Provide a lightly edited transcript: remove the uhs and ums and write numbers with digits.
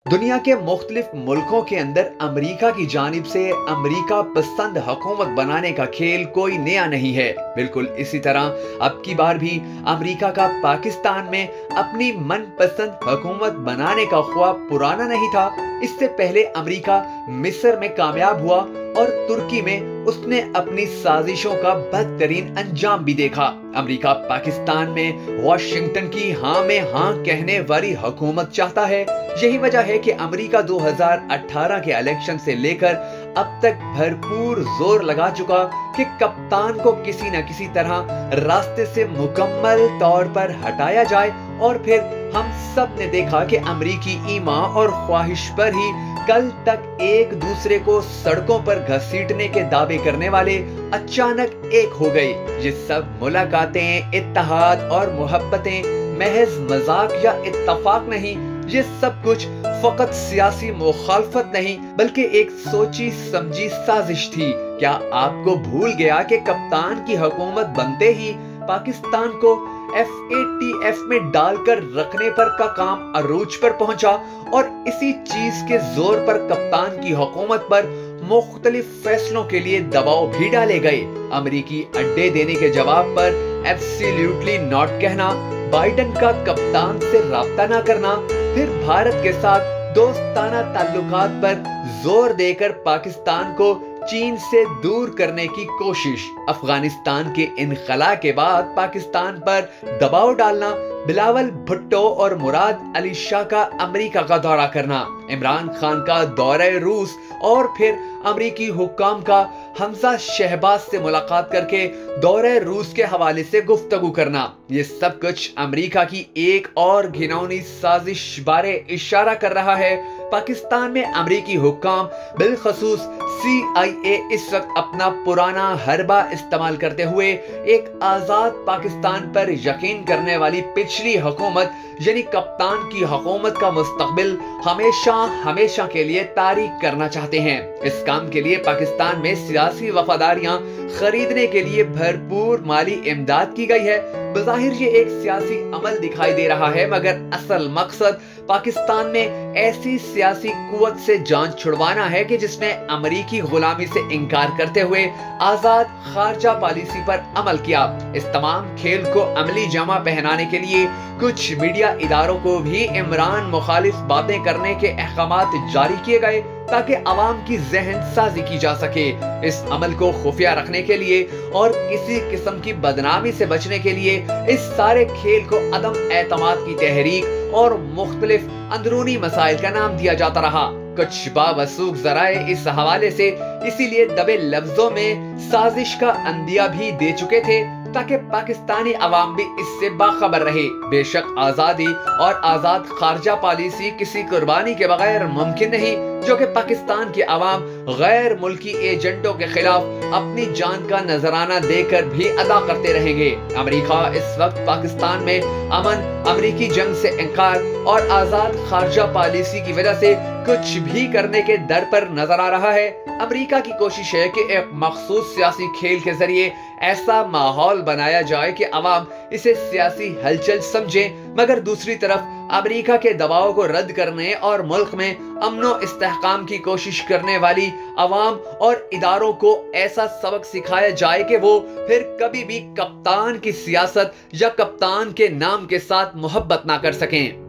दुनिया के मुख्तलिफ मुल्कों के अंदर अमेरिका की जानिब से अमेरिका पसंद हुकूमत बनाने का खेल कोई नया नहीं है। बिल्कुल इसी तरह अब की बार भी अमेरिका का पाकिस्तान में अपनी मनपसंद हुकूमत बनाने का ख्वाब पुराना नहीं था। इससे पहले अमेरिका मिस्र में कामयाब हुआ और तुर्की में उसने अपनी साजिशों का बदतरीन अंजाम भी देखा। अमेरिका पाकिस्तान में वाशिंगटन की हाँ में हाँ कहने वाली हुकूमत चाहता है। यही वजह है कि अमेरिका 2018 के इलेक्शन से लेकर अब तक भरपूर जोर लगा चुका कि कप्तान को किसी न किसी तरह रास्ते से मुकम्मल तौर पर हटाया जाए। और फिर हम सब ने देखा कि अमेरिकी ईमा और ख्वाहिश पर ही कल तक एक दूसरे को सड़कों पर घसीटने के दावे करने वाले अचानक एक हो गए। ये सब मुलाकातें, इत्तेहाद और मोहब्बतें महज मजाक या इत्तफाक नहीं, ये सब कुछ फकत सियासी मुखालफत नहीं बल्कि एक सोची समझी साजिश थी। क्या आपको भूल गया कि कप्तान की हुकूमत बनते ही पाकिस्तान को FATF में डालकर रखने पर का काम अरूज पर पहुंचा और इसी चीज के जोर पर कप्तान की हुकूमत पर मुख्तलिफ फैसलों के लिए दबाव भी डाले गए। अमेरिकी अड्डे देने के जवाब पर एब्सोल्युटली नॉट कहना, बाइडेन का कप्तान से राब्ता न करना, फिर भारत के साथ दोस्ताना ताल्लुकात पर जोर देकर पाकिस्तान को चीन से दूर करने की कोशिश, अफगानिस्तान के इनखला के बाद पाकिस्तान पर दबाव डालना, बिलावल भुट्टो और मुराद अली शाह का अमेरिका का दौरा करना, इमरान खान का दौरे रूस और फिर अमेरिकी हुक्काम का हमजा शहबाज से मुलाकात करके दौरे रूस के हवाले से गुफ्तगू करना, ये सब कुछ अमेरिका की एक और घिनौनी साजिश बारे इशारा कर रहा है। पाकिस्तान में अमेरिकी हुक्काम बिलखसूस CIA इस वक्त अपना पुराना हरबा इस्तेमाल करते हुए एक आजाद पाकिस्तान पर यकीन करने वाली पिछली हुकूमत यानी कप्तान की हुकूमत का मुस्तकबिल हमेशा हमेशा के लिए तारीख करना चाहते हैं। इस काम के लिए पाकिस्तान में सियासी वफादारियां खरीदने के लिए भरपूर माली इमदाद की गई है। बज़ाहिर ये एक सियासी अमल दिखाई दे रहा है, मगर असल मकसद पाकिस्तान में ऐसी सियासी कुव्वत से जान छुड़वाना है कि जिसने अमेरिकी गुलामी से इनकार करते हुए आजाद खारजा पॉलिसी पर अमल किया। इस तमाम खेल को अमली जामा पहनाने के लिए कुछ मीडिया इदारों को भी इमरान मुखालिफ बातें करने के अहकामात जारी किए गए ताकि अवाम की जहन साजी की जा सके। इस अमल को खुफिया रखने के लिए और किसी किस्म की बदनामी से बचने के लिए इस सारे खेल को अदम एतमाद की तहरीक और मुख्तलिफ अंदरूनी मसाइल का नाम दिया जाता रहा। कुछ बावसूख जराए इस हवाले से इसीलिए दबे लफ्जों में साजिश का अंदिया भी दे चुके थे ताकि पाकिस्तानी अवाम भी इससे बाखबर रहे। बेशक आजादी और आजाद खारजा पॉलिसी किसी कुर्बानी के बगैर मुमकिन नहीं, जो कि पाकिस्तान के अवाम गैर मुल्की एजेंटों के खिलाफ अपनी जान का नजराना देकर भी अदा करते रहेंगे। अमेरिका इस वक्त पाकिस्तान में अमन, अमेरिकी जंग से इनकार और आजाद खारजा पॉलिसी की वजह से कुछ भी करने के दर पर नजर आ रहा है। अमेरिका की कोशिश है कि एक मखसूस सियासी खेल के जरिए ऐसा माहौल बनाया जाए कि अवाम इसे सियासी हलचल समझे, मगर दूसरी तरफ अमेरिका के दबाव को रद्द करने और मुल्क में अमनो इस्तेहकाम की कोशिश करने वाली अवाम और इदारों को ऐसा सबक सिखाया जाए कि वो फिर कभी भी कप्तान की सियासत या कप्तान के नाम के साथ मोहब्बत ना कर सकें।